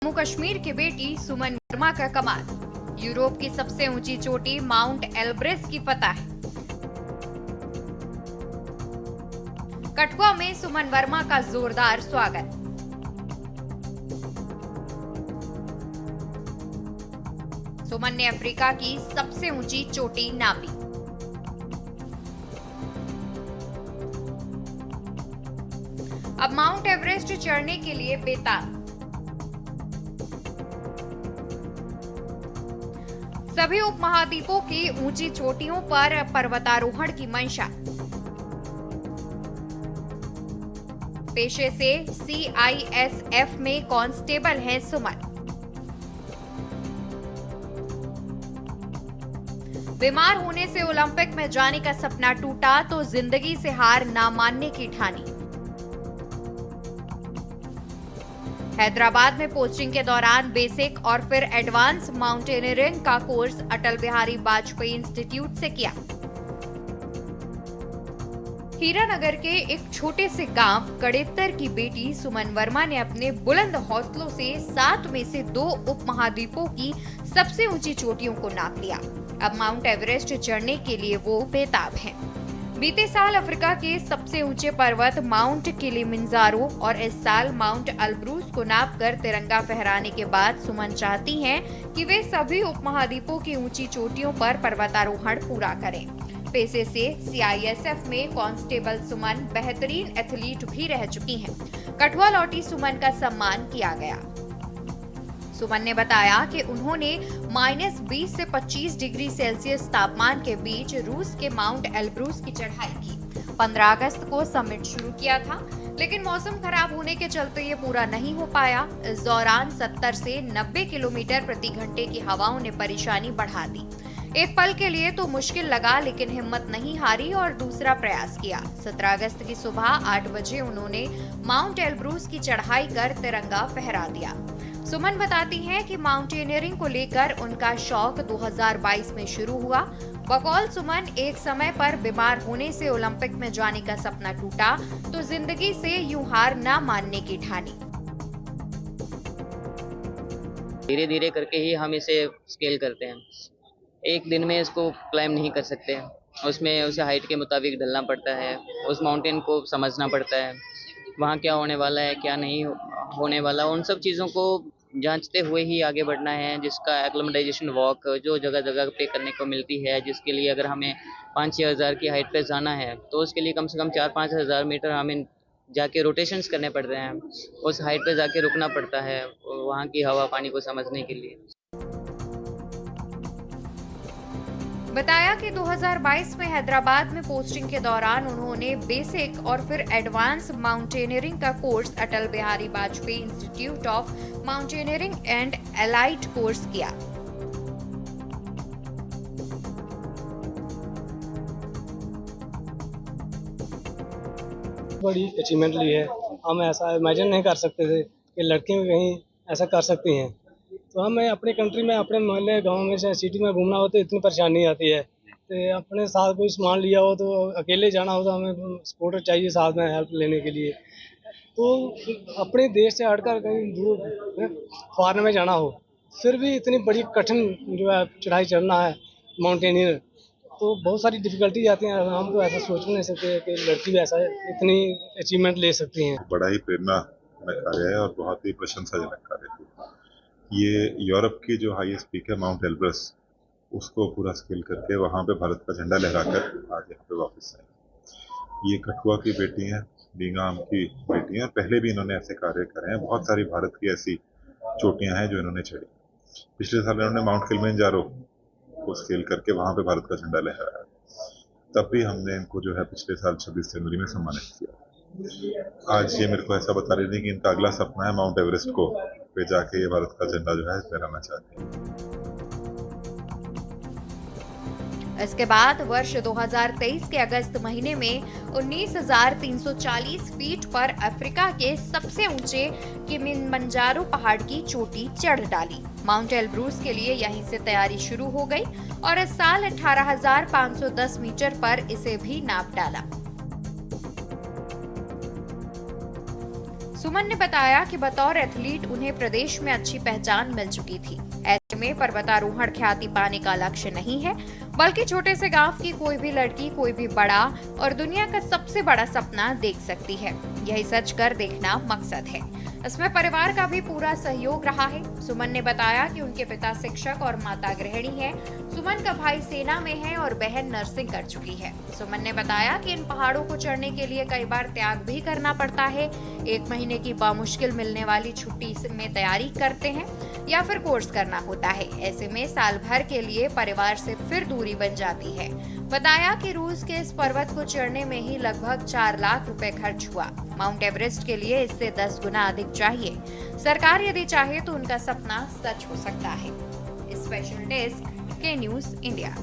जम्मू कश्मीर की बेटी सुमन वर्मा का कमाल। यूरोप की सबसे ऊंची चोटी माउंट एल्ब्रेस की फतह। कठुआ में सुमन वर्मा का जोरदार स्वागत। सुमन ने अफ्रीका की सबसे ऊंची चोटी नापी। अब माउंट एवरेस्ट चढ़ने के लिए बेताब। सभी उपमहाद्वीपों की ऊंची चोटियों पर पर्वतारोहण की मंशा। पेशे से CISF में कांस्टेबल हैं सुमन। बीमार होने से ओलंपिक में जाने का सपना टूटा तो जिंदगी से हार ना मानने की ठानी। हैदराबाद में पोस्टिंग के दौरान बेसिक और फिर एडवांस माउंटेनियरिंग का कोर्स अटल बिहारी वाजपेयी इंस्टीट्यूट से किया। हीरानगर के एक छोटे से गांव कड़ेत्तर की बेटी सुमन वर्मा ने अपने बुलंद हौसलों से 7 में से 2 उपमहाद्वीपों की सबसे ऊंची चोटियों को नाप लिया। अब माउंट एवरेस्ट चढ़ने के लिए वो बेताब हैं। बीते साल अफ्रीका के सबसे ऊंचे पर्वत माउंट किलिमंजारो और इस साल माउंट एल्ब्रूस को नापकर तिरंगा फहराने के बाद सुमन चाहती हैं कि वे सभी उपमहाद्वीपों की ऊंची चोटियों पर पर्वतारोहण पूरा करें। पेशे से CISF में कांस्टेबल सुमन बेहतरीन एथलीट भी रह चुकी हैं। कठुआ लौटी सुमन का सम्मान किया गया। सुमन ने बताया कि उन्होंने -20 से 25 डिग्री सेल्सियस तापमान के बीच रूस के माउंट एल्ब्रूस की चढ़ाई की। 15 अगस्त को समिट शुरू किया था, लेकिन मौसम खराब होने के चलते ये पूरा नहीं हो पाया। इस दौरान 70 से 90 किलोमीटर प्रति घंटे की हवाओं ने परेशानी बढ़ा दी। एक पल के लिए तो मुश्किल लगा, लेकिन हिम्मत नहीं हारी और दूसरा प्रयास किया। 17 अगस्त की सुबह 8 बजे उन्होंने माउंट एल्ब्रूस की चढ़ाई कर तिरंगा फहरा दिया। सुमन बताती हैं कि माउंटेनियरिंग को लेकर उनका शौक 2022 में शुरू हुआ। बकौल सुमन, एक समय पर बीमार होने से ओलंपिक में जाने का सपना टूटा तो जिंदगी से यूं हार ना मानने की ठानी। धीरे धीरे करके ही हम इसे स्केल करते हैं। एक दिन में इसको क्लाइम नहीं कर सकते। उसमें उसे हाइट के मुताबिक ढलना पड़ता है, उस माउंटेन को समझना पड़ता है, वहाँ क्या होने वाला है क्या नहीं होने वाला, उन सब चीज़ों को जांचते हुए ही आगे बढ़ना है। जिसका एक्लिमेटाइजेशन वॉक जो जगह जगह पे करने को मिलती है, जिसके लिए अगर हमें 5-6 हज़ार की हाइट पे जाना है तो उसके लिए कम से कम 4-5 हज़ार मीटर हमें जाके रोटेशंस करने पड़ते हैं। उस हाइट पे जाके रुकना पड़ता है वहाँ की हवा पानी को समझने के लिए। बताया कि 2022 में हैदराबाद में पोस्टिंग के दौरान उन्होंने बेसिक और फिर एडवांस माउंटेनियरिंग का course Atal Bihari Vajpayee institute of mountaineering and allied course किया। बड़ी अचीवमेंट ली है। हम ऐसा इमेजिन नहीं कर सकते थे कि लड़कियां कहीं ऐसा कर सकती हैं। तो हमें अपनी कंट्री में, अपने मोहल्ले गांव में से सिटी में घूमना हो तो इतनी परेशानी आती है। तो अपने साथ कोई सामान लिया हो तो अकेले जाना हो तो हमें सपोर्टर चाहिए साथ में हेल्प लेने के लिए। तो अपने देश से हटकर कहीं दूर फॉरेन में जाना हो, फिर भी इतनी बड़ी कठिन जो है चढ़ाई चढ़ना है माउंटेनियर, तो बहुत सारी डिफिकल्टी आती हैं। हम तो ऐसा सोच नहीं सकते कि लड़की भी ऐसा इतनी अचीवमेंट ले सकती हैं। बड़ा ही प्रेरणादायक कार्य है और बहुत ही प्रशंसाजनक कार्य है। ये यूरोप की जो हाईएस्ट पीक है माउंट एल्ब्रस, उसको पूरा स्केल करके वहाँ पे भारत का झंडा लहराकर आज यहाँ पे वापस आए। ये कठुआ की बेटी हैं, बीगाम की बेटी हैं। पहले भी इन्होंने ऐसे कार्य करे हैं। बहुत सारी भारत की ऐसी चोटियां हैं जो इन्होंने चढ़ी। पिछले साल इन्होंने माउंट किलिमंजारो को स्केल करके वहाँ पे भारत का झंडा लहराया। तब भी हमने इनको जो है पिछले साल 26 जनवरी में सम्मानित किया। आज ये मेरे को ऐसा बता रही थी कि इनका अगला सपना है माउंट एवरेस्ट को पे जाके ये भारत का झंडा जो है लहराना चाहते हैं। इसके बाद वर्ष 2023 के अगस्त महीने में 19,340 फीट पर अफ्रीका के सबसे ऊंचे किलिमंजारो पहाड़ की चोटी चढ़ डाली। माउंट एल्ब्रूस के लिए यहीं से तैयारी शुरू हो गई और इस साल 18,510 मीटर पर इसे भी नाप डाला। सुमन ने बताया कि बतौर एथलीट उन्हें प्रदेश में अच्छी पहचान मिल चुकी थी। ऐसे में पर्वतारोहण ख्याति पाने का लक्ष्य नहीं है, बल्कि छोटे से गांव की कोई भी लड़की कोई भी बड़ा और दुनिया का सबसे बड़ा सपना देख सकती है। यही सच कर देखना मकसद है। इसमें परिवार का भी पूरा सहयोग रहा है। सुमन ने बताया कि उनके पिता शिक्षक और माता गृहिणी है। सुमन का भाई सेना में है और बहन नर्सिंग कर चुकी है। सुमन ने बताया कि इन पहाड़ों को चढ़ने के लिए कई बार त्याग भी करना पड़ता है। 1 महीने की बामुश्किल मिलने वाली छुट्टी में तैयारी करते हैं या फिर कोर्स करना होता है। ऐसे में साल भर के लिए परिवार से फिर दूरी बन जाती है। बताया कि रूस के इस पर्वत को चढ़ने में ही लगभग 4 लाख रुपए खर्च हुआ। माउंट एवरेस्ट के लिए इससे 10 गुना अधिक चाहिए। सरकार यदि चाहे तो उनका सपना सच हो सकता है। स्पेशल डेस्क के न्यूज़ इंडिया।